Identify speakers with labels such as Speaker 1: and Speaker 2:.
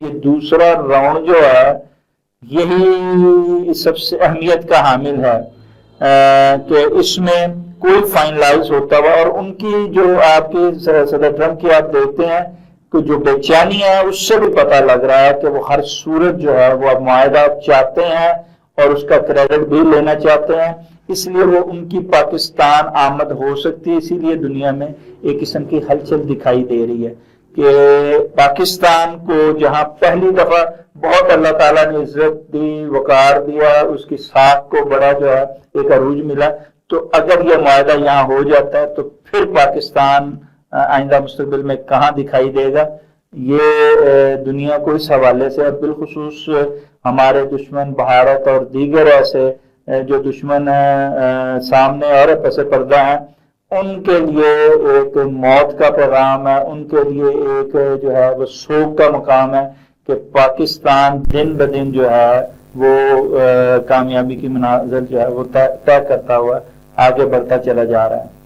Speaker 1: یہ دوسرا راؤنڈ جو ہے یہی سب سے اہمیت کا حامل ہے کہ اس میں کوئی فائنلائز ہوتا ہوا، اور ان کی جو آپ کی صدر ٹرمپ کی آپ دیکھتے ہیں کہ جو بے چینی ہے اس سے بھی پتہ لگ رہا ہے کہ وہ ہر صورت جو ہے وہ اب معاہدہ چاہتے ہیں اور اس کا کریڈٹ بھی لینا چاہتے ہیں، اس لیے وہ ان کی پاکستان آمد ہو سکتی ہے۔ اسی لیے دنیا میں ایک قسم کی ہلچل دکھائی دے رہی ہے کہ پاکستان کو جہاں پہلی دفعہ بہت اللہ تعالیٰ نے عزت دی، وقار دیا، اس کی ساکھ کو بڑا جو ہے ایک عروج ملا، تو اگر یہ معاہدہ یہاں ہو جاتا ہے تو پھر پاکستان آئندہ مستقبل میں کہاں دکھائی دے گا، یہ دنیا کو اس حوالے سے بالخصوص ہمارے دشمن بھارت اور دیگر ایسے جو دشمن سامنے اور پس پردہ ہیں، ان کے لیے ایک موت کا پیغام ہے، ان کے لیے ایک جو ہے وہ سوگ کا مقام ہے کہ پاکستان دن بدن جو ہے وہ کامیابی کی منازل جو ہے وہ طے کرتا ہوا آگے بڑھتا چلا جا رہا ہے۔